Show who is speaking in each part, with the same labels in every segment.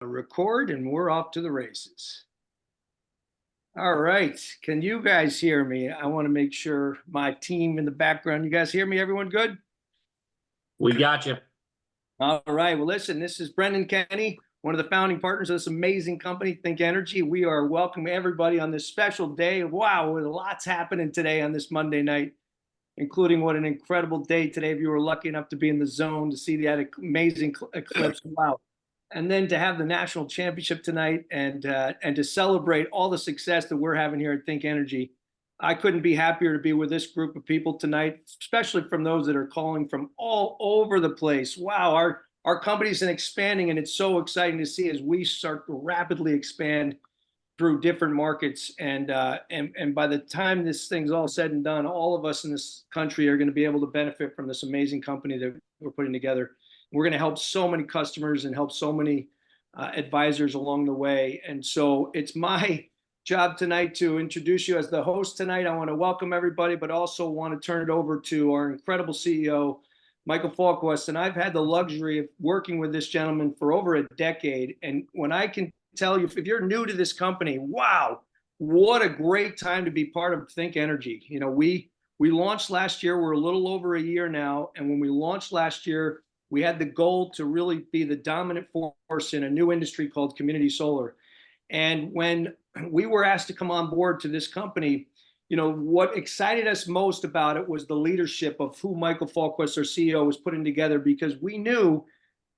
Speaker 1: Record and we're off to the races. All right. Can you guys hear me? I want to make sure my team in the background, you guys hear me? Everyone good?
Speaker 2: We got you.
Speaker 1: All right. Well, listen, this is Brendan Kenny, one of the founding partners of this amazing company, Think Energy. We are welcoming everybody on this special day. Wow, with lots happening today on this Monday night, including what an incredible day today. If you were lucky enough to be in the zone to see that amazing eclipse. Wow. And then to have the national championship tonight and to celebrate all the success that we're having here at Think Energy. I couldn't be happier to be with this group of people tonight, especially from those that are calling from all over the place. Wow, our company's expanding, and it's so exciting to see as we start to rapidly expand through different markets. And by the time this thing's all said and done, all of us in this country are going to be able to benefit from this amazing company that we're putting together. We're going to help so many customers and help so many advisors along the way. And so it's my job tonight to introduce you as the host tonight. I want to welcome everybody, but also want to turn it over to our incredible CEO, Michael Fallquist. And I've had the luxury of working with this gentleman for over a decade. And when I can tell you, if you're new to this company, wow, what a great time to be part of Think Energy. You know, we launched last year. We're a little over a year now. And when we launched last year, we had the goal to really be the dominant force in a new industry called community solar. And when we were asked to come on board to this company, you know, what excited us most about it was the leadership of who Michael Fallquist, our CEO, was putting together, because we knew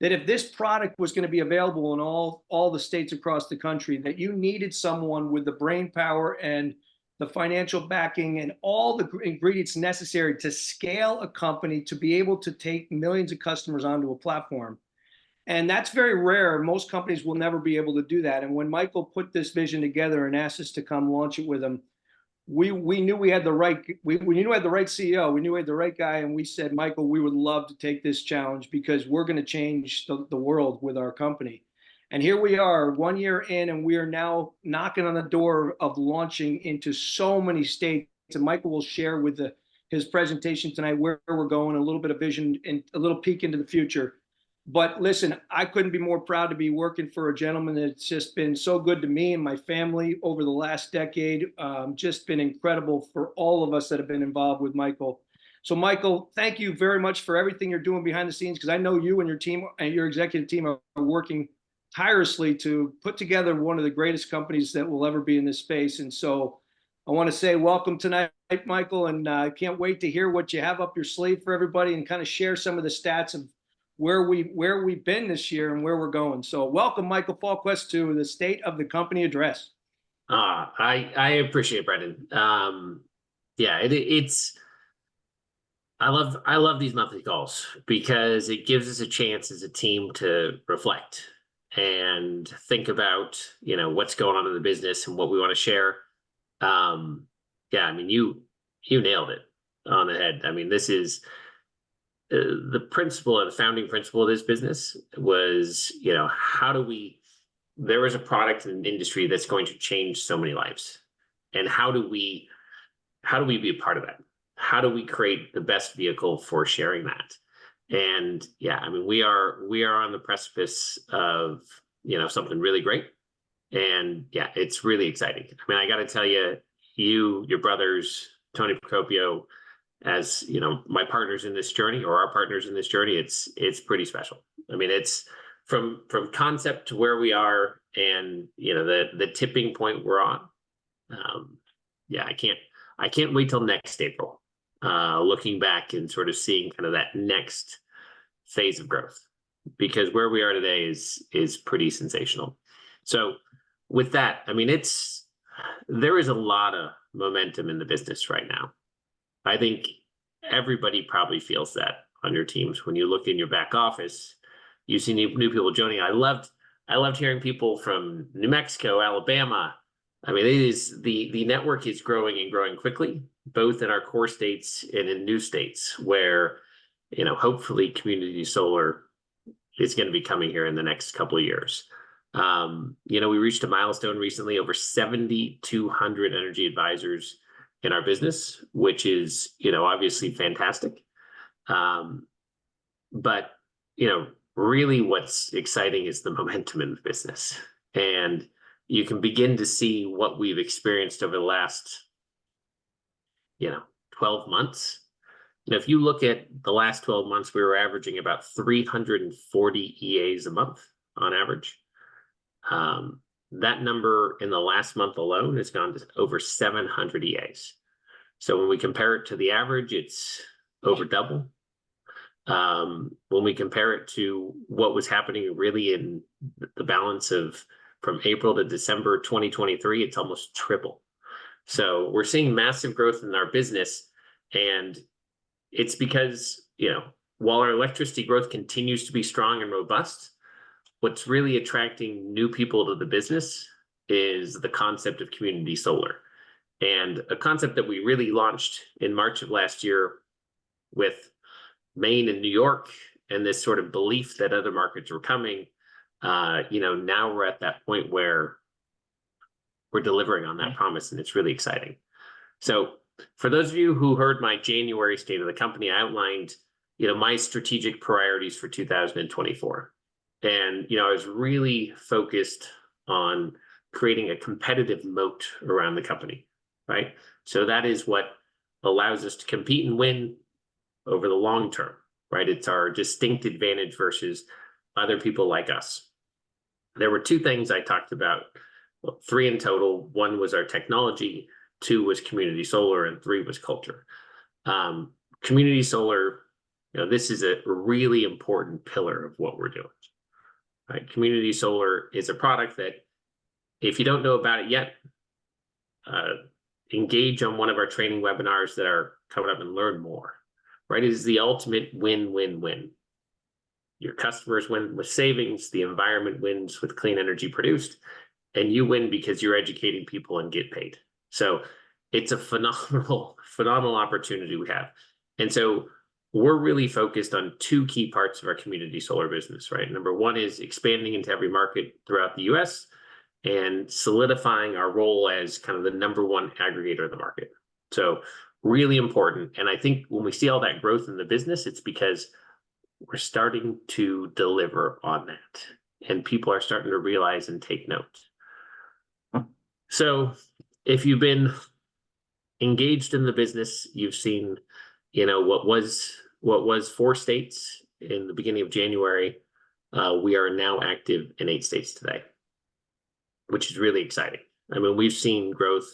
Speaker 1: that if this product was going to be available in all the states across the country, that you needed someone with the brain power and the financial backing and all the ingredients necessary to scale a company to be able to take millions of customers onto a platform. And that's very rare. Most companies will never be able to do that. And when Michael put this vision together and asked us to come launch it with him, we knew we had the right we knew we had the right CEO. We knew we had the right guy, and we said, Michael, we would love to take this challenge because we're going to change the world with our company. And here we are 1 year in, and we are now knocking on the door of launching into so many states. And Michael will share with his presentation tonight where we're going, a little bit of vision and a little peek into the future. But listen, I couldn't be more proud to be working for a gentleman that's just been so good to me and my family over the last decade. Just been incredible for all of us that have been involved with Michael. So Michael, thank you very much for everything you're doing behind the scenes, because I know you and your team and your executive team are working tirelessly to put together one of the greatest companies that will ever be in this space. And so I want to say welcome tonight, Michael, and I can't wait to hear what you have up your sleeve for everybody and kind of share some of the stats of where we've been this year and where we're going. So welcome, Michael Fallquist, to the State of the Company address.
Speaker 2: I appreciate it, Brendan. Yeah, it's I love these monthly calls because it gives us a chance as a team to reflect and think about, you know, what's going on in the business and what we want to share. Yeah, I mean, you nailed it on the head. I mean, this is the principle and the founding principle of this business was, you know, there is a product in an industry that's going to change so many lives. And how do we be a part of that? How do we create the best vehicle for sharing that? And yeah, I mean, we are on the precipice of, you know, something really great. And yeah, it's really exciting. I mean, I got to tell you, your brothers, Tony Procopio, as you know, my partners in this journey, or our partners in this journey, it's pretty special. I mean, it's from concept to where we are, and you know, the tipping point we're on. Yeah, I can't wait till next April, looking back and sort of seeing kind of that next phase of growth, because where we are today is pretty sensational. So with that, I mean, there is a lot of momentum in the business right now. I think everybody probably feels that on your teams. When you look in your back office, you see new people joining. I loved hearing people from New Mexico, Alabama. I mean, the network is growing and growing quickly, both in our core states and in new states where, you know, hopefully community solar is going to be coming here in the next couple of years. You know, we reached a milestone recently, over 7,200 energy advisors in our business, which is, you know, obviously fantastic. But, you know, really what's exciting is the momentum in the business. And you can begin to see what we've experienced over the last, 12 months. If you look at the last 12 months, we were averaging about 340 EAs a month on average. That number in the last month alone has gone to over 700 EAs. So when we compare it to the average, it's over double. When we compare it to what was happening really in the balance of from April to December 2023, it's almost triple. So we're seeing massive growth in our business, and it's because, while our electricity growth continues to be strong and robust, what's really attracting new people to the business is the concept of community solar. And a concept that we really launched in March of last year with Maine and New York, and this sort of belief that other markets were coming. Now we're at that point where we're delivering on that promise, and it's really exciting. So for those of you who heard my January state of the company, I outlined, my strategic priorities for 2024. And, I was really focused on creating a competitive moat around the company, right? So that is what allows us to compete and win over the long term, right? It's our distinct advantage versus other people like us. There were two things I talked about, well, three in total. One was our technology, two was community solar, and three was culture. Community solar, this is a really important pillar of what we're doing. Right? Community solar is a product that, if you don't know about it yet, engage on one of our training webinars that are coming up and learn more. Right? It is the ultimate win-win-win. Your customers win with savings, the environment wins with clean energy produced, and you win because you're educating people and get paid. So it's a phenomenal opportunity we have. And so we're really focused on two key parts of our community solar business, right? Number one is expanding into every market throughout the US and solidifying our role as kind of the number one aggregator of the market. So really important. And I think when we see all that growth in the business, it's because we're starting to deliver on that, and people are starting to realize and take note. So if you've been engaged in the business, you've seen, what was 4 states in the beginning of January. We are now active in 8 states today, which is really exciting. I mean, we've seen growth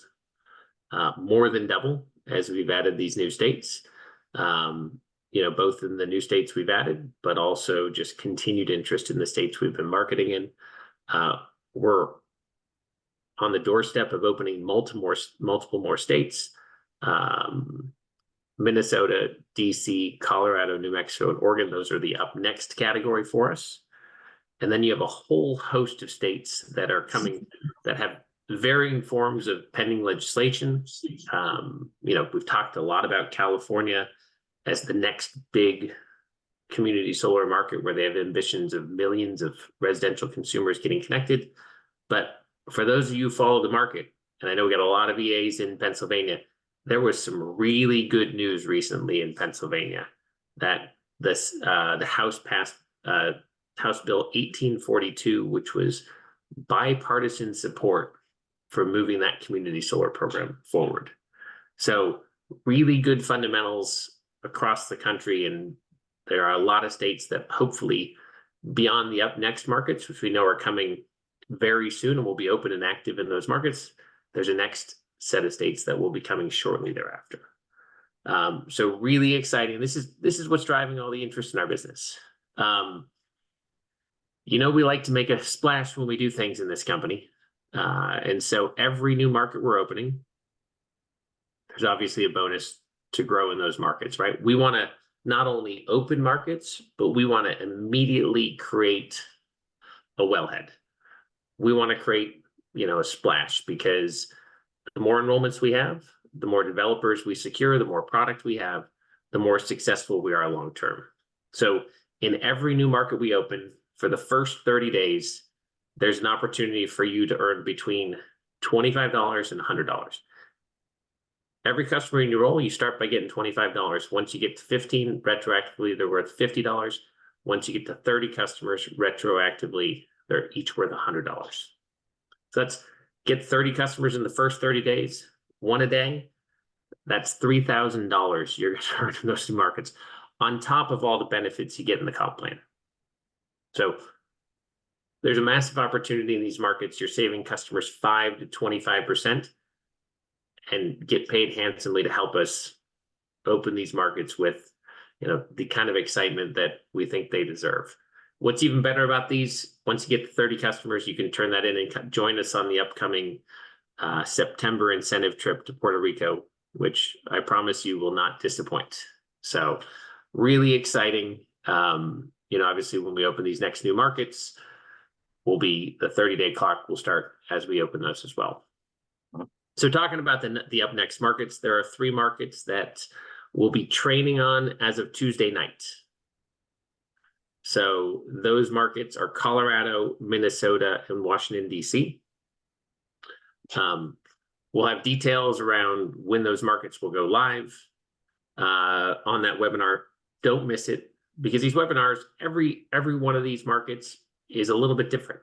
Speaker 2: more than double as we've added these new states, both in the new states we've added, but also just continued interest in the states we've been marketing in. We're on the doorstep of opening multiple more states. Minnesota, DC, Colorado, New Mexico, and Oregon, those are the up next category for us. And then you have a whole host of states that are coming that have varying forms of pending legislation. We've talked a lot about California as the next big community solar market, where they have ambitions of millions of residential consumers getting connected. But for those of you who follow the market, and I know we got a lot of EAs in Pennsylvania, there was some really good news recently in Pennsylvania that the House passed House Bill 1842, which was bipartisan support for moving that community solar program forward. So really good fundamentals across the country, and there are a lot of states that hopefully, beyond the up next markets, which we know are coming very soon and will be open and active in those markets, there's a next set of states that will be coming shortly thereafter. So really exciting. This is what's driving all the interest in our business. We like to make a splash when we do things in this company. And so every new market we're opening, there's obviously a bonus to grow in those markets, right? We want to not only open markets, but we want to immediately create a wellhead. We want to create, a splash, because the more enrollments we have, the more developers we secure, the more product we have, the more successful we are long term. So in every new market we open, for the first 30 days, there's an opportunity for you to earn between $25 and $100. Every customer in your role, you start by getting $25. Once you get to 15, retroactively, they're worth $50. once you get to 30 customers retroactively, they're each worth $100. So that's get 30 customers in the first 30 days, one a day. That's $3,000 you're going to earn in those two markets on top of all the benefits you get in the comp plan. So there's a massive opportunity in these markets. You're saving customers 5 to 25% and get paid handsomely to help us open these markets with, the kind of excitement that we think they deserve. What's even better about these, once you get to 30 customers, you can turn that in and join us on the upcoming September incentive trip to Puerto Rico, which I promise you will not disappoint. So really exciting. Obviously when we open these next new markets, the 30-day clock will start as we open those as well. So talking about the up next markets, there are 3 markets that we'll be training on as of Tuesday night. So those markets are Colorado, Minnesota, and Washington, D.C. We'll have details around when those markets will go live on that webinar. Don't miss it, because these webinars, every one of these markets is a little bit different.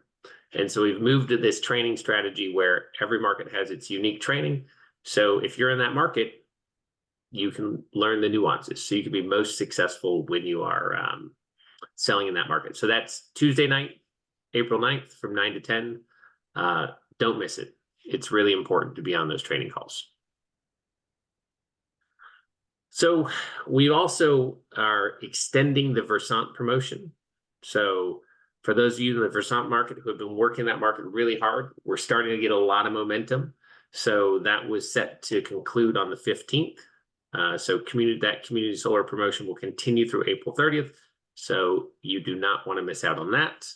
Speaker 2: And so we've moved to this training strategy where every market has its unique training. So if you're in that market, you can learn the nuances. So you can be most successful when you are selling in that market. So that's Tuesday night, April 9th from 9 to 10. Don't miss it. It's really important to be on those training calls. So we also are extending the Versant promotion. So for those of you in the Versant market who have been working that market really hard, we're starting to get a lot of momentum. So that was set to conclude on the 15th. So community solar promotion will continue through April 30th. So you do not want to miss out on that.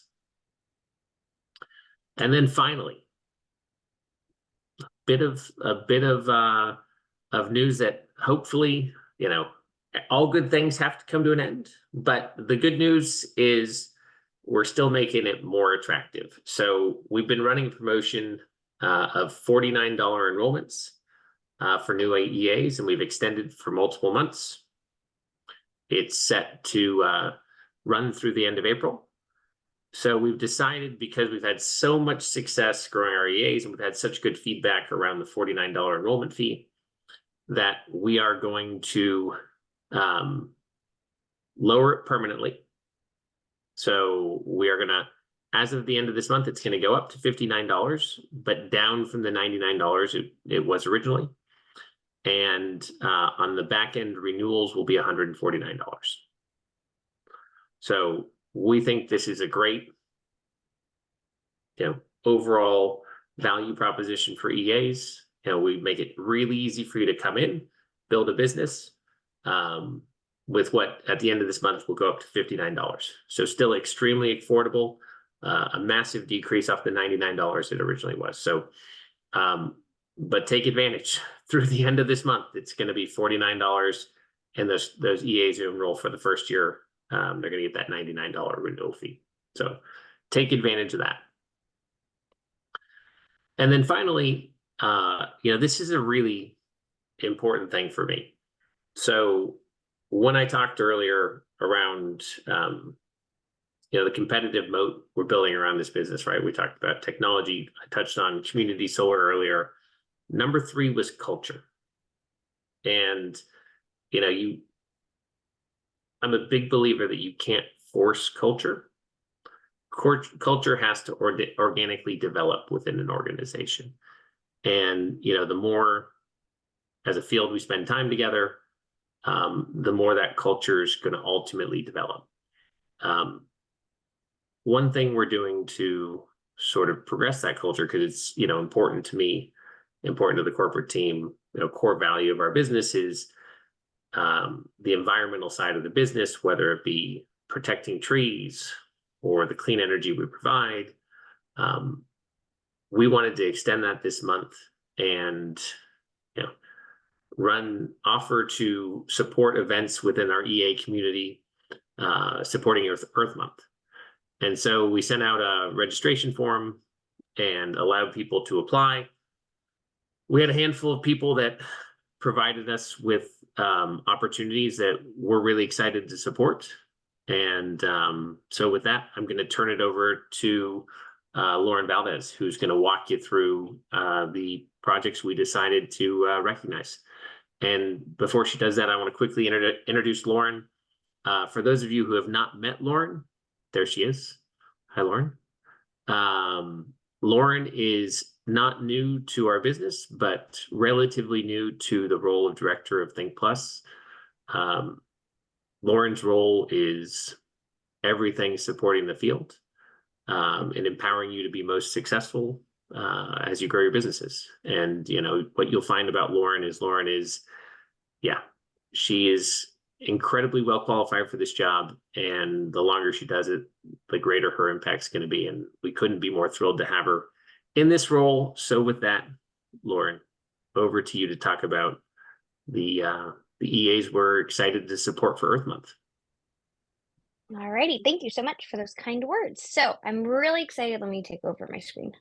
Speaker 2: And then finally, a bit of news that hopefully, all good things have to come to an end. But the good news is we're still making it more attractive. So we've been running a promotion of $49 enrollments for new EAs, and we've extended for multiple months. It's set to run through the end of April. So we've decided, because we've had so much success growing our EAs and we've had such good feedback around the $49 enrollment fee, that we are going to lower it permanently. So we are going to, as of the end of this month, it's going to go up to $59, but down from the $99 it was originally. And on the back end, renewals will be $149. So we think this is a great, overall value proposition for EAs. We make it really easy for you to come in, build a business with what at the end of this month will go up to $59. So still extremely affordable, a massive decrease off the $99 it originally was. So, but take advantage through the end of this month. It's going to be $49, and those EAs who enroll for the first year, they're going to get that $99 renewal fee. So take advantage of that. And then finally, this is a really important thing for me. So when I talked earlier around, the competitive moat we're building around this business, right? We talked about technology. I touched on community solar earlier. Number 3 was culture. And, I'm a big believer that you can't force culture. Culture has to organically develop within an organization. And, the more as a field we spend time together, the more that culture is going to ultimately develop. One thing we're doing to sort of progress that culture, because it's, important to me, important to the corporate team, core value of our business is the environmental side of the business, whether it be protecting trees or the clean energy we provide. We wanted to extend that this month and, offer to support events within our EA community, supporting Earth Month. And so we sent out a registration form and allowed people to apply. We had a handful of people that provided us with opportunities that we're really excited to support. And so with that, I'm going to turn it over to Lauren Valdez, who's going to walk you through the projects we decided to recognize. And before she does that, I want to quickly introduce Lauren. For those of you who have not met Lauren, there she is. Hi, Lauren. Lauren is not new to our business, but relatively new to the role of director of Think Plus. Lauren's role is everything supporting the field and empowering you to be most successful as you grow your businesses. And, you know, what you'll find about Lauren is, yeah, she is incredibly well qualified for this job. And the longer she does it, the greater her impact's going to be. And we couldn't be more thrilled to have her in this role. So with that, Lauren, over to you to talk about the EAs we're excited to support for Earth Month.
Speaker 3: All righty, thank you so much for those kind words. So I'm really excited. Let me take over my screen.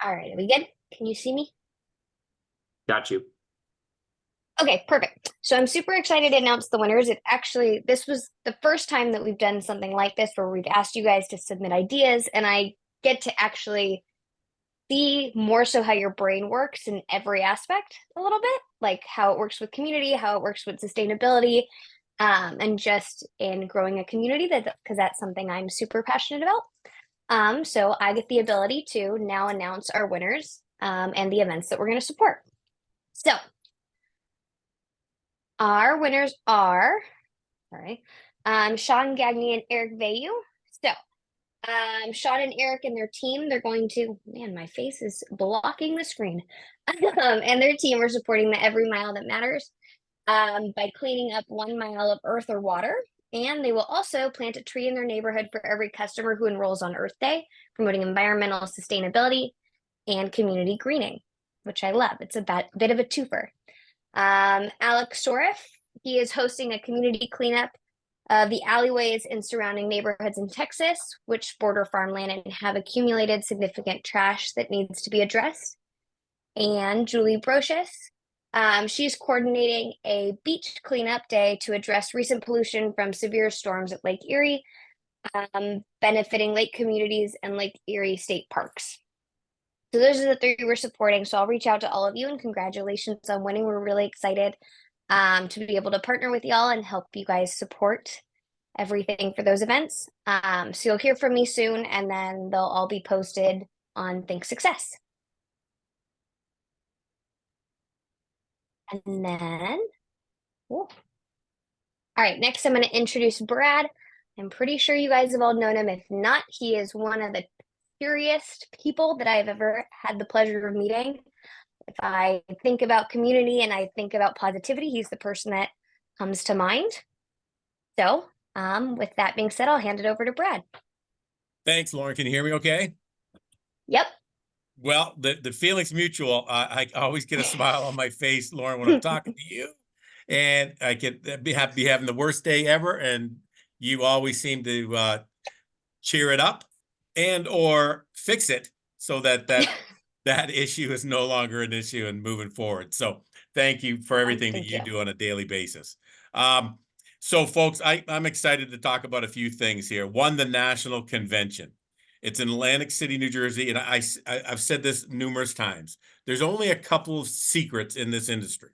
Speaker 3: All right, are we good? Can you see me?
Speaker 2: Got you.
Speaker 3: Okay, perfect. So I'm super excited to announce the winners. This was the first time that we've done something like this where we've asked you guys to submit ideas, and I get to actually see more so how your brain works in every aspect a little bit, like how it works with community, how it works with sustainability, and just in growing a community, because that's something I'm super passionate about. So I get the ability to now announce our winners and the events that we're going to support. So our winners are, Sean Gagné and Eric Vayu. So Sean and Eric and their team, they're going to, man, my face is blocking the screen. And their team are supporting the Every Mile That Matters by cleaning up 1 mile of earth or water. And they will also plant a tree in their neighborhood for every customer who enrolls on Earth Day, promoting environmental sustainability and community greening, which I love. It's a bit of a twofer. Alex Sorif, he is hosting a community cleanup of the alleyways in surrounding neighborhoods in Texas, which border farmland and have accumulated significant trash that needs to be addressed. And Julie Brocious, she's coordinating a beach cleanup day to address recent pollution from severe storms at Lake Erie, benefiting lake communities and Lake Erie state parks. So those are the 3 we're supporting. So I'll reach out to all of you and congratulations on winning. We're really excited to be able to partner with y'all and help you guys support everything for those events. So you'll hear from me soon, and then they'll all be posted on Think Success. And then, all right, next I'm going to introduce Brad. I'm pretty sure you guys have all known him. If not, he is one of the cheeriest people that I've ever had the pleasure of meeting. If I think about community and I think about positivity, he's the person that comes to mind. So with that being said, I'll hand it over to Brad.
Speaker 4: Thanks, Lauren. Can you hear me okay?
Speaker 3: Yep.
Speaker 4: Well, the feeling's mutual. I always get a smile on my face, Lauren, when I'm talking to you. And I could be having the worst day ever. And you always seem to cheer it up and or fix it so that that issue is no longer an issue and moving forward. So thank you for everything that you do on a daily basis. So folks, I'm excited to talk about a few things here. One, the national convention. It's in Atlantic City, New Jersey. And I've said this numerous times. There's only a couple of secrets in this industry.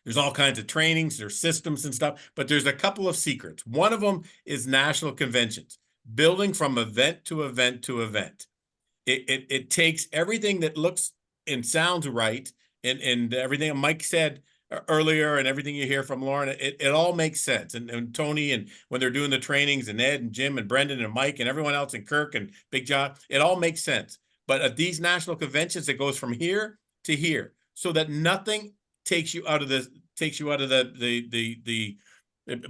Speaker 4: There's all kinds of trainings, there's systems and stuff, but there's a couple of secrets. One of them is national conventions, building from event to event to event. It takes everything that looks and sounds right and everything Mike said earlier and everything you hear from Lauren, it all makes sense. And Tony, and when they're doing the trainings, and Ed and Jim and Brendan and Mike and everyone else, and Kirk and Big John, it all makes sense. But at these national conventions, it goes from here to here, so that nothing takes you out of the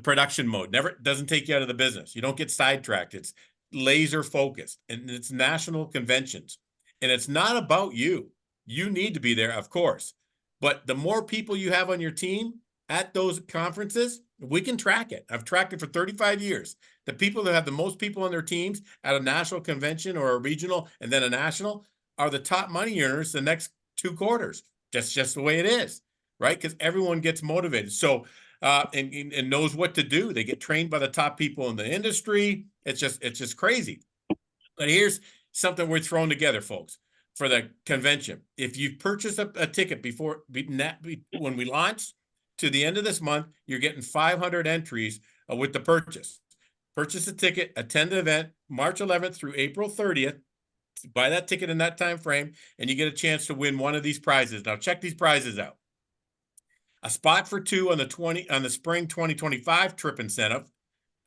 Speaker 4: production mode. Never doesn't take you out of the business. You don't get sidetracked. It's laser focused, and it's national conventions, and it's not about you. You need to be there, of course, but the more people you have on your team at those conferences, we can track it. I've tracked it for 35 years. The people that have the most people on their teams at a national convention or a regional and then a national, are the top money earners the next 2 quarters. That's just the way it is, right? Because everyone gets motivated. So, and knows what to do. They get trained by the top people in the industry. It's just crazy. But here's something we're throwing together, folks, for the convention. If you purchase a ticket when we launch to the end of this month, you're getting 500 entries with the purchase. Purchase a ticket, attend the event March 11th through April 30th. Buy that ticket in that time frame, and you get a chance to win one of these prizes. Now, check these prizes out. A spot for 2 on the spring 2025 trip incentive.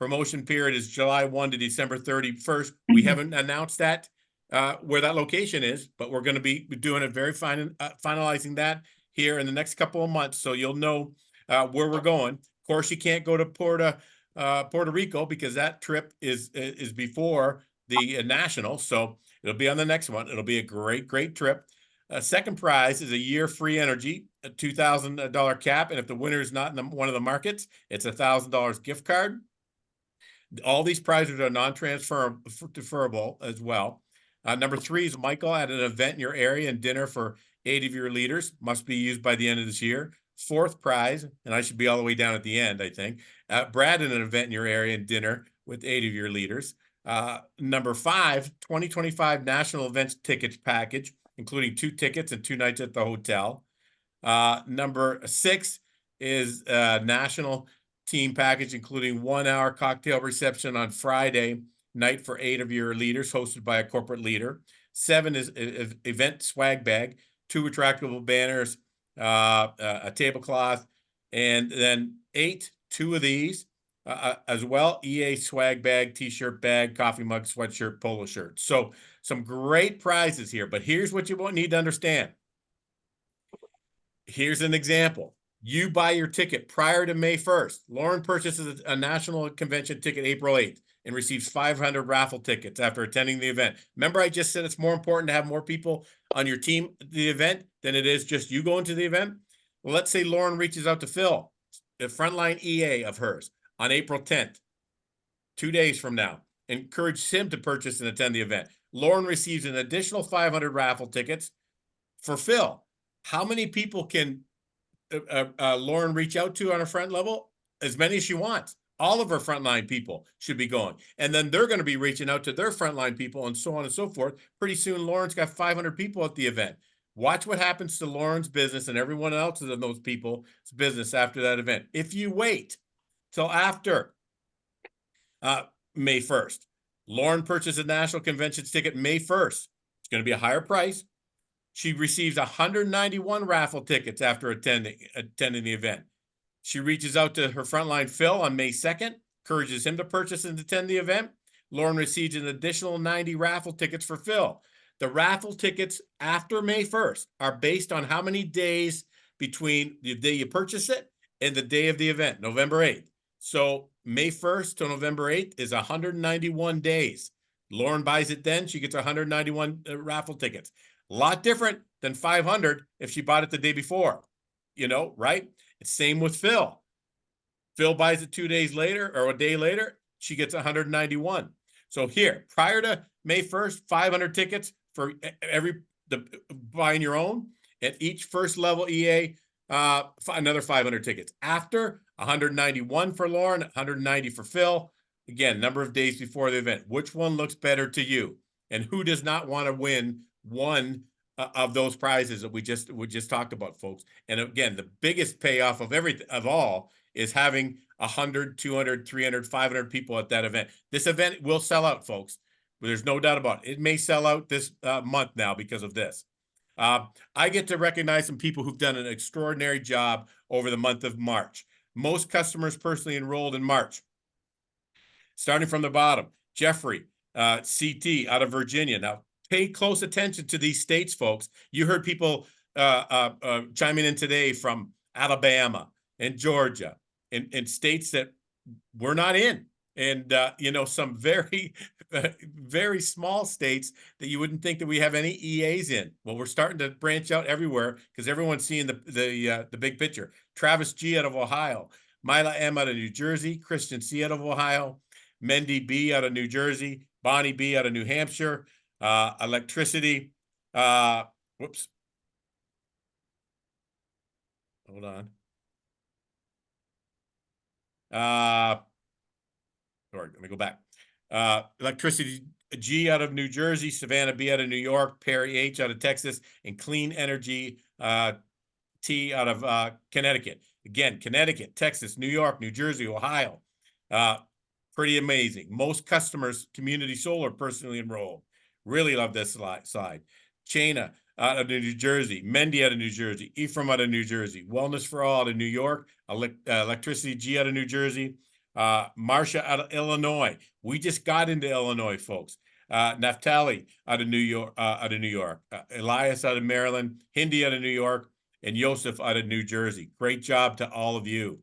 Speaker 4: Promotion period is July 1 to December 31st. We haven't announced that where that location is, but we're going to be doing it finalizing that here in the next couple of months, so you'll know where we're going. Of course, you can't go to Puerto Rico because that trip is before the national, so it'll be on the next one. It'll be a great trip. Second prize is a year free energy, a $2,000 cap, and if the winner is not in one of the markets, it's a $1,000 gift card. All these prizes are non-transferable as well. Number 3 is Michael at an event in your area and dinner for 8 of your leaders. Must be used by the end of this year. 4th prize, and I should be all the way down at the end, I think. Brad at an event in your area and dinner with 8 of your leaders. Number 5, 2025 national events tickets package, including 2 tickets and 2 nights at the hotel. Number 6 is national team package, including 1-hour cocktail reception on Friday night for 8 of your leaders, hosted by a corporate leader. 7 is event swag bag, 2 retractable banners, a tablecloth, and then 8, 2 of these as well. EA swag bag, t-shirt bag, coffee mug, sweatshirt, polo shirt. So some great prizes here, but here's what you need to understand. Here's an example. You buy your ticket prior to May 1st. Lauren purchases a national convention ticket April 8th and receives 500 raffle tickets after attending the event. Remember, I just said it's more important to have more people on your team at the event than it is just you going to the event? Well, let's say Lauren reaches out to Phil, the frontline EA of hers, on April 10th, 2 days from now. Encourage him to purchase and attend the event. Lauren receives an additional 500 raffle tickets for Phil. How many people can Lauren reach out to on a front level? As many as she wants. All of her frontline people should be going. And then they're going to be reaching out to their frontline people and so on and so forth. Pretty soon, Lauren's got 500 people at the event. Watch what happens to Lauren's business and everyone else's of those people's business after that event. If you wait till after May 1st, Lauren purchased a national convention ticket May 1st. It's going to be a higher price. She receives 191 raffle tickets after attending the event. She reaches out to her frontline Phil on May 2nd, encourages him to purchase and attend the event. Lauren receives an additional 90 raffle tickets for Phil. The raffle tickets after May 1st are based on how many days between the day you purchase it and the day of the event, November 8th. So May 1st to November 8th is 191 days. Lauren buys it then, she gets 191 raffle tickets. A lot different than 500 if she bought it the day before, right? It's same with Phil. Phil buys it 2 days later or a day later, she gets 191. So here, prior to May 1st, 500 tickets for buying your own, and each first level EA, another 500 tickets. After, 191 for Lauren, 190 for Phil. Again, number of days before the event. Which one looks better to you? And who does not want to win one of those prizes that we just talked about, folks? And again, the biggest payoff of all is having 100, 200, 300, 500 people at that event. This event will sell out, folks. There's no doubt about it. It may sell out this month now because of this. I get to recognize some people who've done an extraordinary job over the month of March. Most customers personally enrolled in March. Starting from the bottom, Jeffrey, CT out of Virginia. Now, pay close attention to these states, folks. You heard people chiming in today from Alabama and Georgia and states that we're not in. And, some very, very small states that you wouldn't think that we have any EAs in. Well, we're starting to branch out everywhere because everyone's seeing the big picture. Travis G out of Ohio, Mila M out of New Jersey, Christian C out of Ohio, Mendy B out of New Jersey, Bonnie B out of New Hampshire, Electricity, Whoops. Hold on. Sorry, let me go back. Electricity G out of New Jersey, Savannah B out of New York, Perry H out of Texas, and Clean Energy T out of Connecticut. Again, Connecticut, Texas, New York, New Jersey, Ohio. Pretty amazing. Most customers, community solar, personally enrolled. Really love this side. Chena out of New Jersey, Mendy out of New Jersey, Ephraim out of New Jersey, Wellness for All out of New York, Electricity G out of New Jersey, Marcia out of Illinois. We just got into Illinois, folks. Naphtali out of New York, Elias out of Maryland, Hindi out of New York, and Joseph out of New Jersey. Great job to all of you.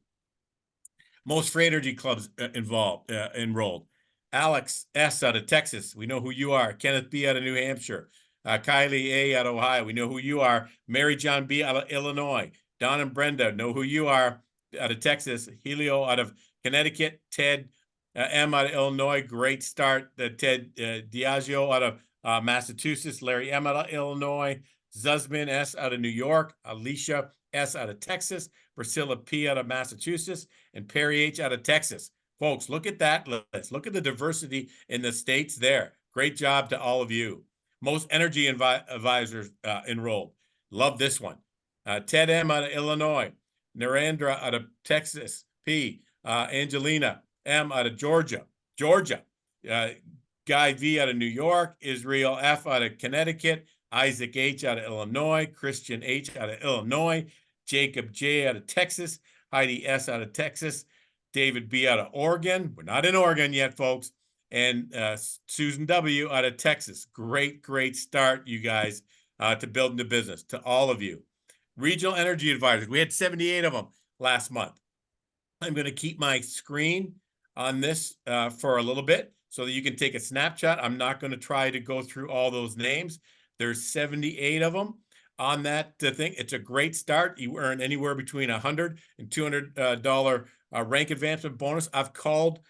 Speaker 4: Most free energy clubs enrolled. Alex S out of Texas. We know who you are. Kenneth B out of New Hampshire. Kylie A out of Ohio. We know who you are. Mary John B out of Illinois. Don and Brenda know who you are out of Texas. Helio out of Connecticut. Ted M out of Illinois. Great start. Ted Diageo out of Massachusetts. Larry M out of Illinois. Zuzman S out of New York. Alicia S out of Texas. Priscilla P out of Massachusetts, and Perry H out of Texas. Folks, look at that list. Look at the diversity in the states there. Great job to all of you. Most energy advisors enrolled. Love this one. Ted M out of Illinois. Narendra out of Texas. P. Angelina M out of Georgia. Guy V out of New York. Israel F out of Connecticut. Isaac H out of Illinois. Christian H out of Illinois. Jacob J out of Texas, Heidi S out of Texas, David B out of Oregon. We're not in Oregon yet, folks. And Susan W out of Texas. Great start, you guys, to building the business. To all of you. Regional energy advisors. We had 78 of them last month. I'm going to keep my screen on this for a little bit so that you can take a snapshot. I'm not going to try to go through all those names. There's 78 of them. On that thing, it's a great start. You earn anywhere between $100 and $200 rank advancement bonus. I've called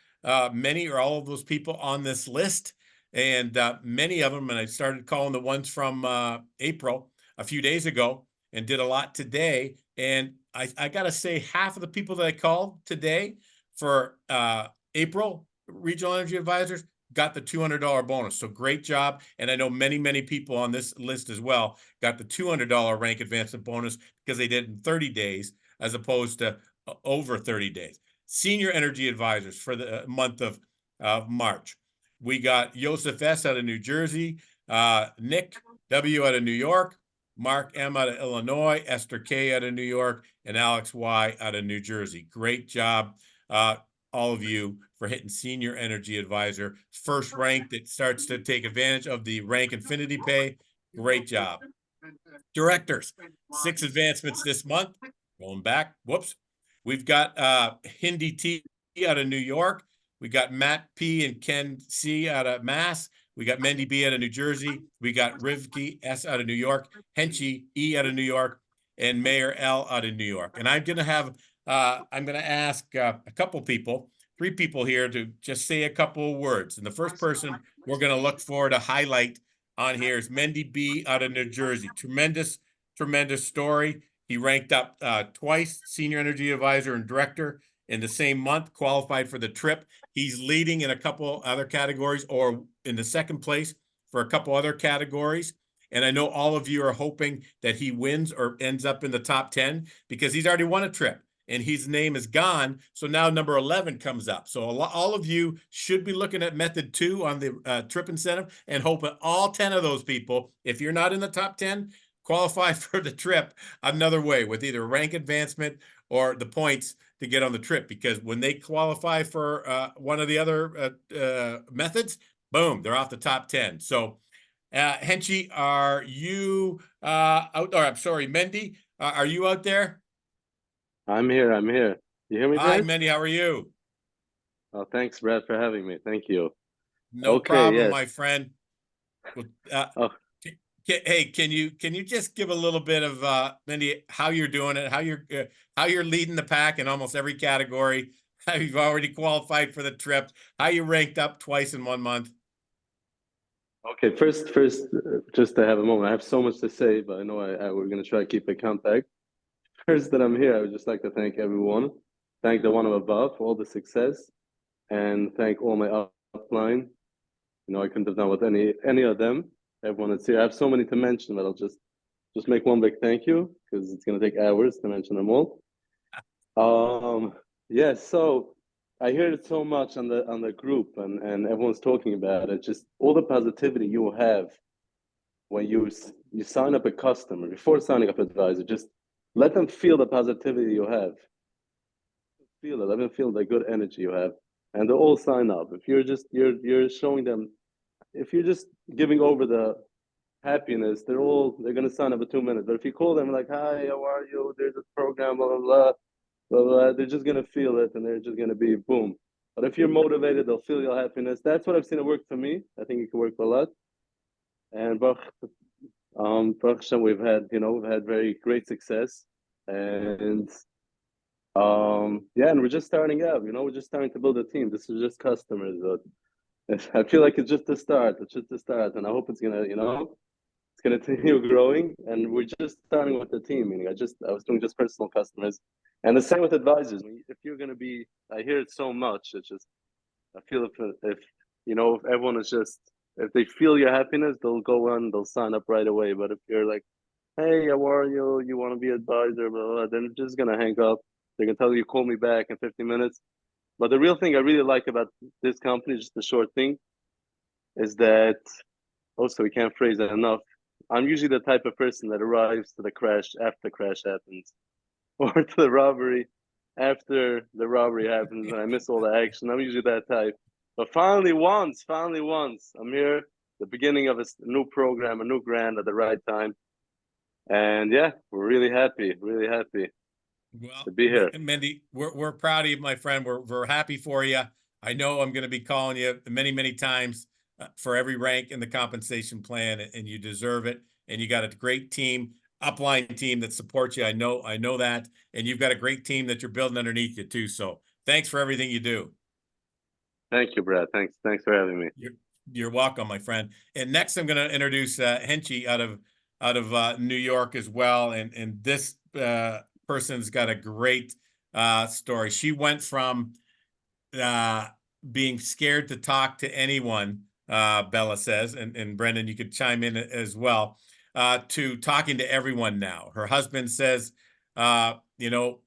Speaker 4: many or all of those people on this list, and many of them, and I started calling the ones from April a few days ago and did a lot today. And I got to say, half of the people that I called today for April regional energy advisors got the $200 bonus. So great job. And I know many people on this list as well got the $200 rank advancement bonus because they did it in 30 days as opposed to over 30 days. Senior energy advisors for the month of March. We got Joseph S out of New Jersey, Nick W out of New York, Mark M out of Illinois, Esther K out of New York, and Alex Y out of New Jersey. Great job, all of you, for hitting senior energy advisor. First rank that starts to take advantage of the rank infinity pay. Great job. Directors, 6 advancements this month. Going back, whoops. We've got Hindi T out of New York. We got Matt P and Ken C out of Mass. We got Mendy B out of New Jersey. We got Rivki S out of New York. Henchy E out of New York, and Mayor L out of New York. And I'm going to have, I'm going to ask a couple people, 3 people here, to just say a couple of words. And the first person we're going to look for to highlight on here is Mendy B out of New Jersey. Tremendous story. He ranked up twice, senior energy advisor and director in the same month, qualified for the trip. He's leading in a couple other categories, or in the second place for a couple other categories. And I know all of you are hoping that he wins or ends up in the top 10 because he's already won a trip and his name is gone. So now number 11 comes up. So all of you should be looking at method 2 on the trip incentive and hoping all 10 of those people, if you're not in the top 10, qualify for the trip another way with either rank advancement or the points to get on the trip. Because when they qualify for one of the other methods, boom, they're off the top 10. So Henchy, are you out? Or I'm sorry, Mendy, are you out there?
Speaker 5: I'm here. You hear me,
Speaker 4: Hi,
Speaker 5: guys?
Speaker 4: Mendy, how are you?
Speaker 5: Oh, thanks, Brad, for having me. Thank you.
Speaker 4: No
Speaker 5: Okay,
Speaker 4: problem,
Speaker 5: yes.
Speaker 4: my friend. Well,
Speaker 5: Oh.
Speaker 4: Hey, can you just give a little bit of Mendy, how you're doing it, how you're leading the pack in almost every category, how you've already qualified for the trip, how you ranked up twice in 1 month?
Speaker 5: Okay, first, just to have a moment. I have so much to say, but I know we're gonna try to keep it compact. First, that I'm here, I would just like to thank everyone, thank the one above for all the success, and thank all my upline. You know, I couldn't have done with any of them. Everyone that's here. I have so many to mention, but I'll just make one big thank you because it's gonna take hours to mention them all. Yeah, so I hear it so much on the group and everyone's talking about it. Just all the positivity you have when you sign up a customer before signing up advisor. Just let them feel the positivity you have. Feel it. Let them feel the good energy you have, and they'll all sign up. If you're showing them, if you're just giving over the happiness, they're gonna sign up in 2 minutes. But if you call them like, "Hi, how are you? There's a program, blah blah blah." Well, they're just gonna feel it, and they're just gonna be boom. But if you're motivated, they'll feel your happiness. That's what I've seen it work for me. I think it can work for a lot. And Baruch Hashem, we've had very great success, and yeah, and we're just starting out. We're just starting to build a team. This is just customers. I feel like it's just the start. It's just the start, and I hope it's gonna it's gonna continue growing. And we're just starting with the team. Meaning, I was doing just personal customers. And the same with advisors. If you're going to be, I hear it so much. It's just, I feel if everyone is just, if they feel your happiness, they'll go on, they'll sign up right away. But if you're like, "Hey, how are you? You want to be advisor?" Blah, blah, blah, then they're just going to hang up. They're going to tell you, "Call me back in 15 minutes." But the real thing I really like about this company, just the short thing, is that also, we can't phrase it enough. I'm usually the type of person that arrives to the crash after the crash happens. Or to the robbery after the robbery happens and I miss all the action. I'm usually that type. But finally once, I'm here, the beginning of a new program, a new grant at the right time. And yeah, we're really happy
Speaker 4: Well,
Speaker 5: to be here.
Speaker 4: Mendy, we're proud of you, my friend. We're happy for you. I know I'm going to be calling you many times for every rank in the compensation plan, and you deserve it. And you got a great team, upline team that supports you. I know that, and you've got a great team that you're building underneath you too. So thanks for everything you do.
Speaker 5: Thank you, Brad. Thanks for having me.
Speaker 4: You're welcome, my friend. And next, I'm going to introduce Henchi out of New York as well. And this person's got a great story. She went from being scared to talk to anyone, Bella says, and Brendan, you could chime in as well, to talking to everyone now. Her husband says, I don't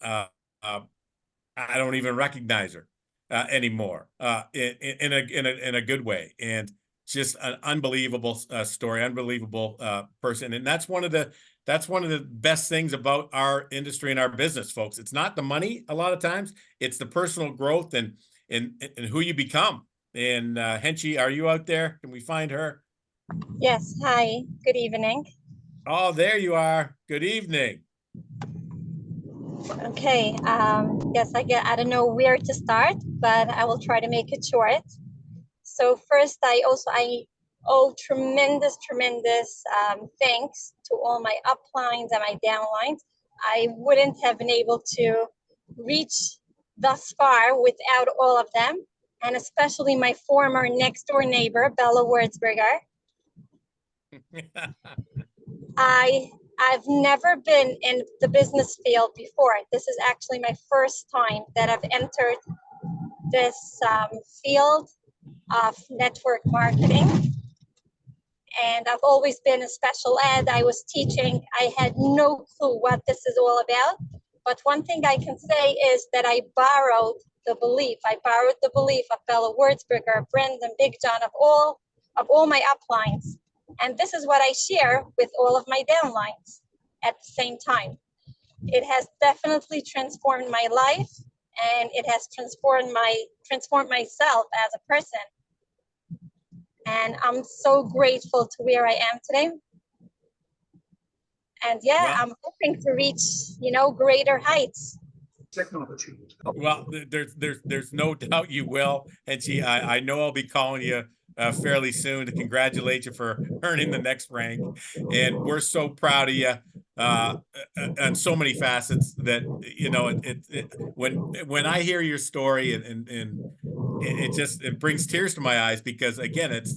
Speaker 4: even recognize her anymore, in a good way. And just an unbelievable story, unbelievable person. And that's one of the best things about our industry and our business, folks. It's not the money a lot of times, it's the personal growth and who you become. And Henchi, are you out there? Can we find her?
Speaker 6: Yes, hi, good evening.
Speaker 4: Oh, there you are. Good evening.
Speaker 6: Okay, yes, I don't know where to start, but I will try to make it short. So first, I owe tremendous thanks to all my uplines and my downlines. I wouldn't have been able to reach thus far without all of them, and especially my former next door neighbor, Bella Wurzberger. I've never been in the business field before. This is actually my first time that I've entered this field of network marketing. And I've always been a special ed. I was teaching. I had no clue what this is all about. But one thing I can say is that I borrowed the belief. I borrowed the belief of Bella Wurzberger, Brendan, Big John, of all my uplines. And this is what I share with all of my downlines at the same time. It has definitely transformed my life, and it has transformed myself as a person. And I'm so grateful to where I am today. And yeah, well, I'm hoping to reach, greater heights.
Speaker 4: Well, there's no doubt you will. And I know I'll be calling you fairly soon to congratulate you for earning the next rank. And we're so proud of you on so many facets that, when I hear your story and it brings tears to my eyes, because again, it's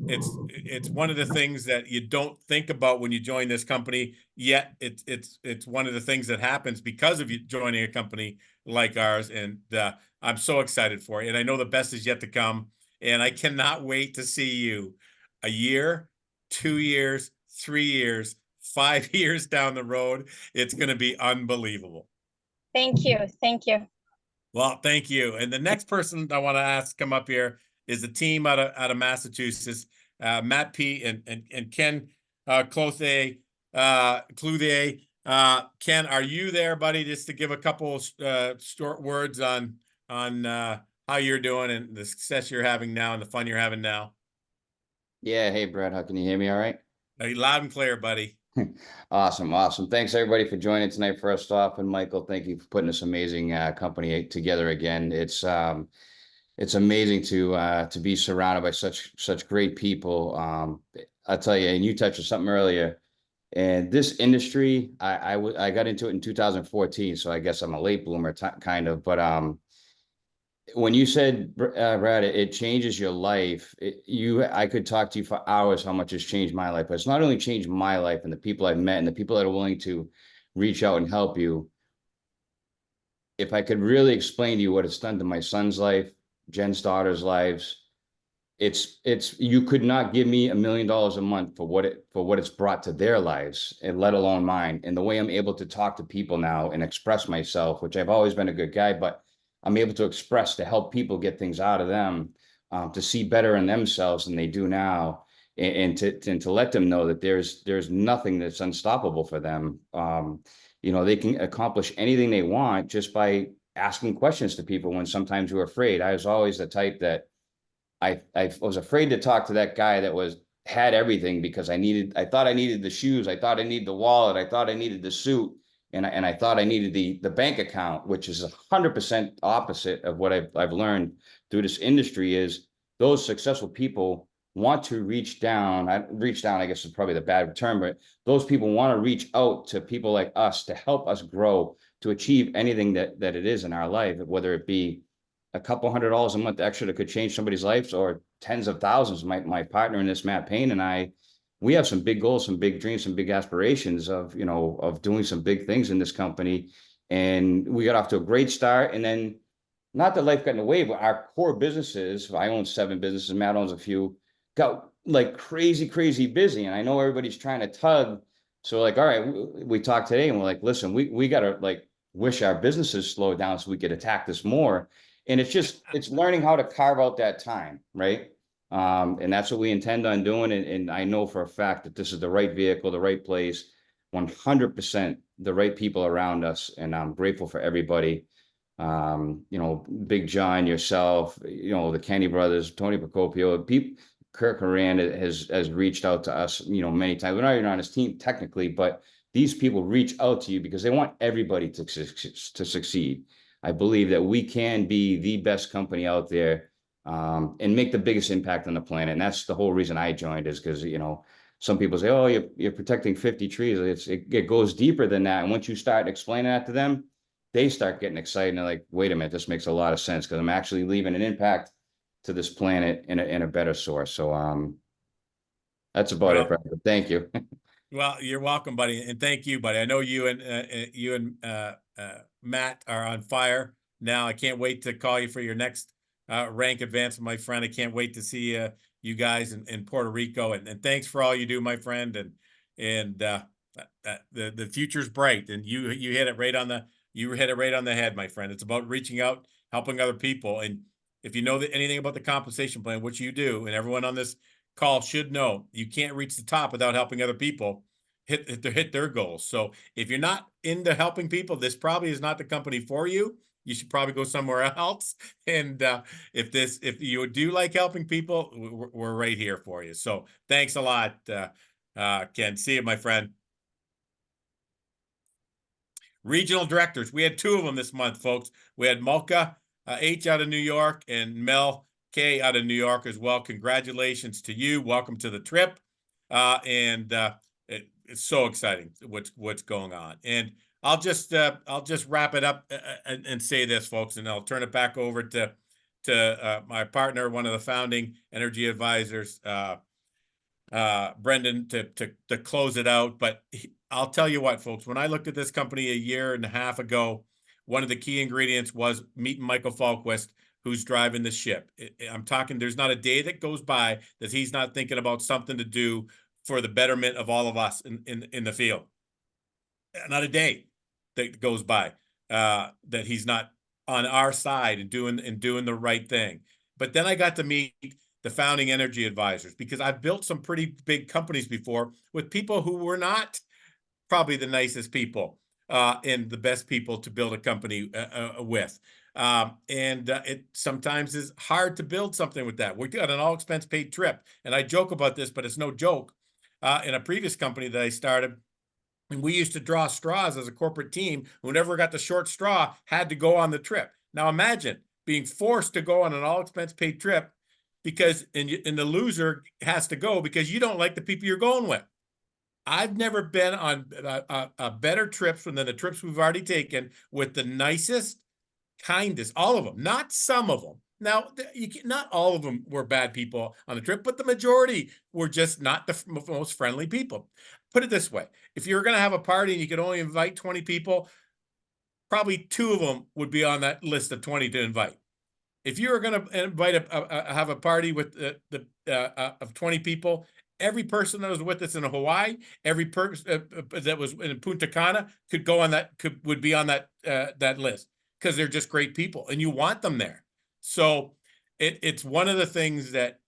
Speaker 4: it's one of the things that you don't think about when you join this company, yet it's one of the things that happens because of you joining a company like ours. And I'm so excited for you. And I know the best is yet to come. And I cannot wait to see you a year, 2 years, 3 years, 5 years down the road. It's going to be unbelievable.
Speaker 6: Thank you. Thank you.
Speaker 4: Well, thank you. And the next person I want to ask come up here is the team out of Massachusetts, Matt P. and Ken Clothier. Ken, are you there, buddy? Just to give a couple short words on how you're doing and the success you're having now and the fun you're having now.
Speaker 7: Yeah. Hey, Brad, how can you hear me all right?
Speaker 4: Loud and clear, buddy.
Speaker 7: Awesome. Awesome. Thanks everybody for joining tonight. First off, and Michael, thank you for putting this amazing company together again. It's amazing to be surrounded by such great people. I'll tell you, and you touched on something earlier. And this industry, I got into it in 2014, so I guess I'm a late bloomer, kind of. But when you said, Brad, it changes your life. I could talk to you for hours how much it's changed my life. But it's not only changed my life and the people I've met and the people that are willing to reach out and help you. If I could really explain to you what it's done to my son's life, Jen's daughter's lives, it's you could not give me $1 million a month for what it's brought to their lives, and let alone mine. And the way I'm able to talk to people now and express myself, which I've always been a good guy, but I'm able to express to help people get things out of them, to see better in themselves than they do now, and to let them know that there's nothing that's unstoppable for them. They can accomplish anything they want just by asking questions to people when sometimes you're afraid. I was always the type that I was afraid to talk to that guy that had everything, because I thought I needed the shoes, I thought I needed the wallet, I thought I needed the suit, and I thought I needed the bank account, which is 100% opposite of what I've learned through this industry. Is those successful people want to reach down, I guess is probably the bad term, but those people want to reach out to people like us to help us grow, to achieve anything that it is in our life, whether it be a couple $100 a month extra that could change somebody's life, or tens of thousands. My partner in this, Matt Payne, and I, we have some big goals, some big dreams, some big aspirations of doing some big things in this company. And we got off to a great start. And then, not that life got in the way, but our core businesses, I own 7 businesses, Matt owns a few, got like crazy busy. And I know everybody's trying to tug. So like, all right, we talked today and we're like, listen, we got to like wish our businesses slowed down so we could attack this more. And it's learning how to carve out that time, right? And that's what we intend on doing. And I know for a fact that this is the right vehicle, the right place, 100% the right people around us. And I'm grateful for everybody. Big John, yourself, the Kenny brothers, Tony Procopio, Kirk Horan has reached out to us, many times. We're not even on his team technically, but these people reach out to you because they want everybody to succeed. I believe that we can be the best company out there, and make the biggest impact on the planet. And that's the whole reason I joined, is because, some people say, oh, you're protecting 50 trees. It goes deeper than that. And once you start explaining that to them, they start getting excited and they're like, wait a minute, this makes a lot of sense, because I'm actually leaving an impact to this planet in a better source. So that's about it, brother. Thank you.
Speaker 4: Well, you're welcome, buddy, and thank you, buddy. I know you and Matt are on fire now. I can't wait to call you for your next rank advance, my friend. I can't wait to see you guys in Puerto Rico. And thanks for all you do, my friend. And the future's bright. And you hit it right on the head, my friend. It's about reaching out, helping other people. And if you know anything about the compensation plan, which you do, and everyone on this call should know, you can't reach the top without helping other people hit their goals. So if you're not into helping people, this probably is not the company for you. You should probably go somewhere else. And if you do like helping people, we're right here for you. So thanks a lot, Ken. See you, my friend. Regional directors. We had 2 of them this month, folks. We had Malka H out of New York and Mel K out of New York as well. Congratulations to you. Welcome to the trip. It's so exciting what's going on. And I'll just wrap it up and say this, folks, and I'll turn it back over to my partner, one of the founding energy advisors, Brendan, to close it out. But I'll tell you what, folks, when I looked at this company a year and a half ago, one of the key ingredients was meeting Michael Fallquist, who's driving the ship. I'm talking, there's not a day that goes by that he's not thinking about something to do for the betterment of all of us in the field. Not a day that goes by that he's not on our side and doing the right thing. But then I got to meet the founding energy advisors, because I've built some pretty big companies before with people who were not probably the nicest people and the best people to build a company with. It sometimes is hard to build something with that. We got an all expense paid trip. And I joke about this, but it's no joke. In a previous company that I started, and we used to draw straws as a corporate team. Whoever got the short straw had to go on the trip. Now imagine being forced to go on an all expense paid trip because and the loser has to go because you don't like the people you're going with. I've never been on a better trips than the trips we've already taken with the nicest, kindest, all of them, not some of them. Now, not all of them were bad people on the trip, but the majority were just not the most friendly people. Put it this way. If you were going to have a party and you could only invite 20 people, probably 2 of them would be on that list of 20 to invite. If you were going to invite have a party with of 20 people, every person that was with us in Hawaii, every person that was in Punta Cana could go on that would be on that list, because they're just great people and you want them there. So it's one of the things that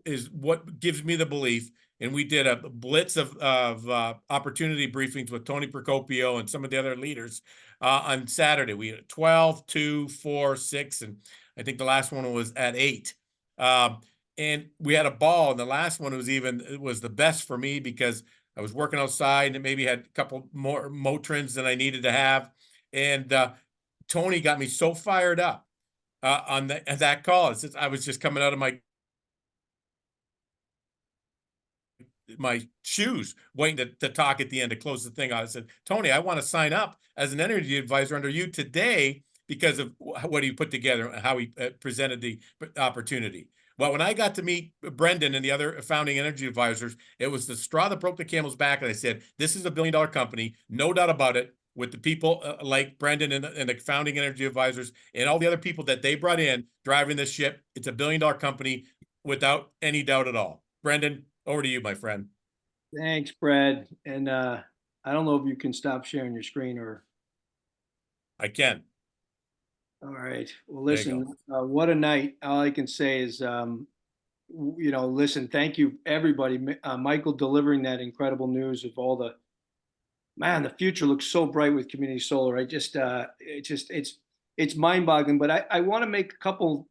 Speaker 4: is what gives me the belief. And we did a blitz of opportunity briefings with Tony Procopio and some of the other leaders on Saturday. We had 12, 2, 4, 6, and I think the last one was at 8. And we had a ball. And the last one was the best for me because I was working outside and it maybe had a couple more Motrins than I needed to have. And Tony got me so fired up on that call. Since I was just coming out of my shoes waiting to talk at the end to close the thing out. I said, Tony, I want to sign up as an energy advisor under you today because of what he put together and how he presented the opportunity. Well, when I got to meet Brendan and the other founding energy advisors, it was the straw that broke the camel's back. And I said, this is $1 billion company, no doubt about it, with the people like Brendan and the founding energy advisors and all the other people that they brought in driving this ship. It's $1 billion company without any doubt at all. Brendan, over to you, my friend.
Speaker 1: Thanks, Brad. And I don't know if you can stop sharing your screen or.
Speaker 4: I can.
Speaker 1: All right. Well, listen, what a night. All I can say is, listen, thank you, everybody. Michael delivering that incredible news of all the, man, the future looks so bright with community solar. It's mind boggling, but I want to make a couple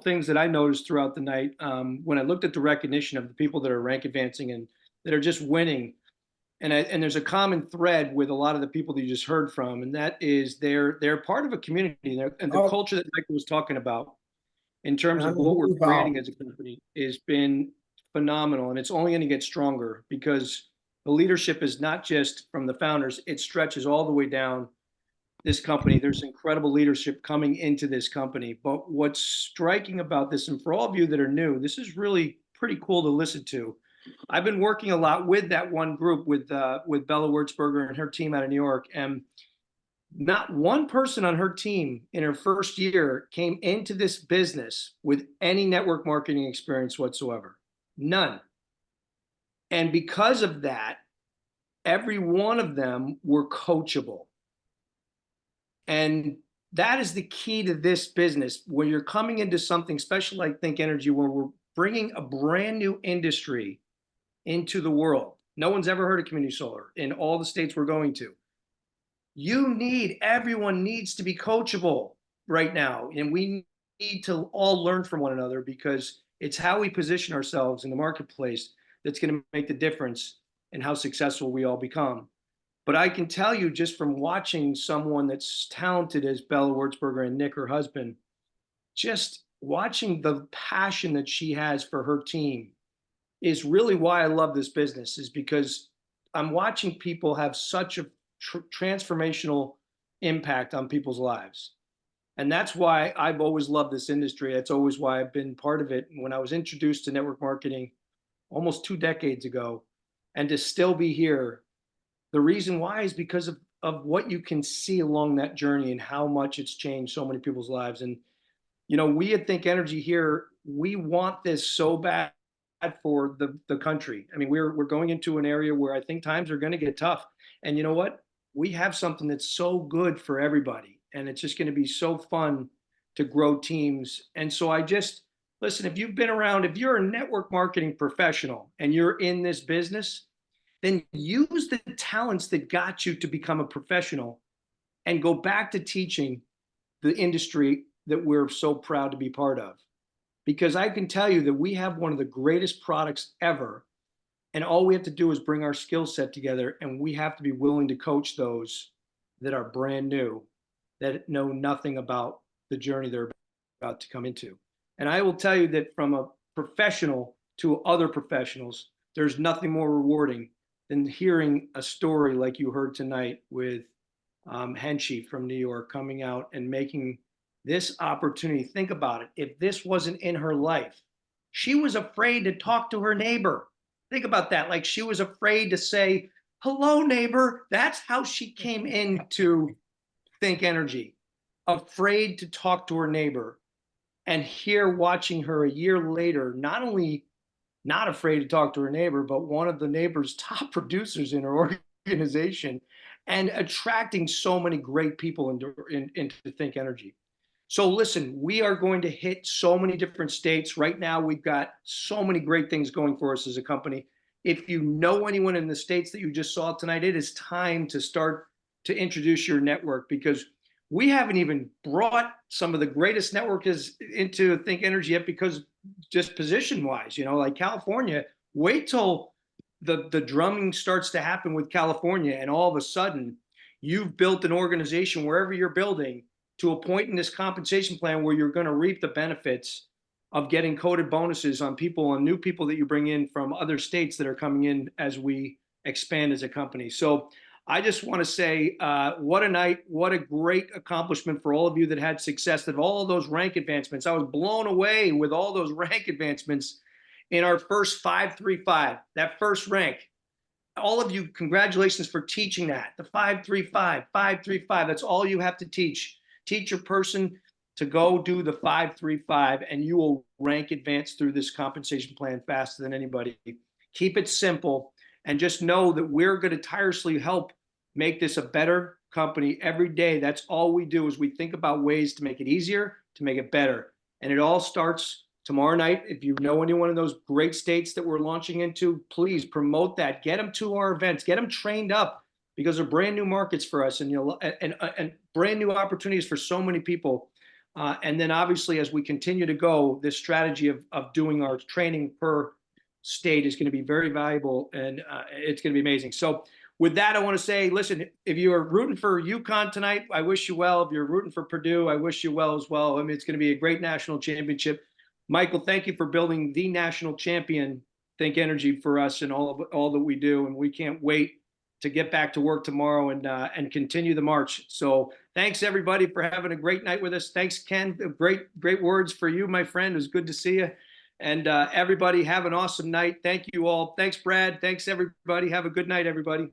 Speaker 1: things that I noticed throughout the night when I looked at the recognition of the people that are rank advancing and that are just winning. And there's a common thread with a lot of the people that you just heard from, and that is they're part of a community, and the culture that Michael was talking about in terms of what we're creating as a company has been phenomenal, and it's only going to get stronger because the leadership is not just from the founders; it stretches all the way down this company. There's incredible leadership coming into this company. But what's striking about this, and for all of you that are new, this is really pretty cool to listen to. I've been working a lot with that one group with Bella Wurzberger and her team out of New York, and not one person on her team in her first year came into this business with any network marketing experience whatsoever. None. And because of that, every one of them were coachable. And that is the key to this business. When you're coming into something special like Think Energy, where we're bringing a brand new industry into the world. No one's ever heard of community solar in all the states we're going to. Everyone needs to be coachable right now. And we need to all learn from one another because it's how we position ourselves in the marketplace that's going to make the difference in how successful we all become. But I can tell you just from watching someone that's talented as Bella Wurzberger and Nick, her husband, just watching the passion that she has for her team is really why I love this business, is because I'm watching people have such a transformational impact on people's lives. And that's why I've always loved this industry. That's always why I've been part of it. When I was introduced to network marketing almost 2 decades ago, and to still be here. The reason why is because of what you can see along that journey and how much it's changed so many people's lives. And, you know, we at Think Energy here, we want this so bad for the country. I mean, we're going into an area where I think times are going to get tough. And you know what? We have something that's so good for everybody. And it's just going to be so fun to grow teams. And so I just, listen, if you've been around, if you're a network marketing professional and you're in this business, then use the talents that got you to become a professional and go back to teaching the industry that we're so proud to be part of. Because I can tell you that we have one of the greatest products ever. And all we have to do is bring our skill set together, and we have to be willing to coach those that are brand new, that know nothing about the journey they're about to come into. And I will tell you that from a professional to other professionals, there's nothing more rewarding than hearing a story like you heard tonight with Henshi from New York coming out and making this opportunity. Think about it. If this wasn't in her life, she was afraid to talk to her neighbor. Think about that. Like, she was afraid to say, hello, neighbor. That's how she came into Think Energy, afraid to talk to her neighbor. And here, watching her a year later, not only not afraid to talk to her neighbor, but one of the neighbor's top producers in her organization, and attracting so many great people into Think Energy. So listen, we are going to hit so many different states. Right now, we've got so many great things going for us as a company. If you know anyone in the states that you just saw tonight, it is time to start to introduce your network, because we haven't even brought some of the greatest networkers into Think Energy yet, because just position wise, you know, like California, wait till the drumming starts to happen with California, and all of a sudden you've built an organization wherever you're building to a point in this compensation plan where you're going to reap the benefits of getting coded bonuses on people and new people that you bring in from other states that are coming in as we expand as a company. So I just want to say, what a night, what a great accomplishment for all of you that had success, that all of those rank advancements. I was blown away with all those rank advancements in our first 535, that first rank. All of you, congratulations for teaching that. The 535, 535, that's all you have to teach. Teach your person to go do the 535, and you will rank advance through this compensation plan faster than anybody. Keep it simple. And just know that we're going to tirelessly help make this a better company every day. That's all we do, is we think about ways to make it easier, to make it better. And it all starts tomorrow night. If you know anyone in those great states that we're launching into, please promote that. Get them to our events. Get them trained up, because they're brand new markets for us, and and brand new opportunities for so many people. And then obviously, as we continue to go, this strategy of doing our training per state is going to be very valuable, and it's going to be amazing. So with that, I want to say, listen, if you are rooting for UConn tonight, I wish you well. If you're rooting for Purdue, I wish you well as well. I mean, it's going to be a great national championship. Michael, thank you for building the national champion Think Energy for us and all that we do, and we can't wait to get back to work tomorrow and continue the march. So thanks everybody for having a great night with us. Thanks, Ken. Great words for you, my friend. It was good to see you. And everybody, have an awesome night. Thank you all. Thanks, Brad. Thanks, everybody. Have a good night, everybody.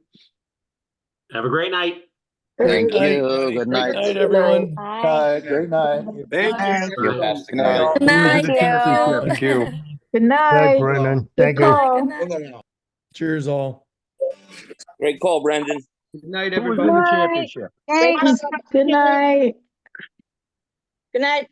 Speaker 2: Have a great night.
Speaker 8: Thank
Speaker 9: Good
Speaker 8: you. Good night.
Speaker 9: night, everyone.
Speaker 3: Bye.
Speaker 8: Great night.
Speaker 9: Thank you.
Speaker 7: Fantastic
Speaker 8: Good night.
Speaker 7: night.
Speaker 3: Good night.
Speaker 9: Thank you.
Speaker 10: Good night.
Speaker 9: Brennan.
Speaker 10: Good
Speaker 9: Thank you.
Speaker 10: call.
Speaker 9: Cheers, all.
Speaker 11: Great call, Brendan.
Speaker 1: Good night,
Speaker 8: Who was
Speaker 1: everybody.
Speaker 8: in the
Speaker 10: Night.
Speaker 8: championship?
Speaker 10: Thanks. Good night.
Speaker 6: Good night.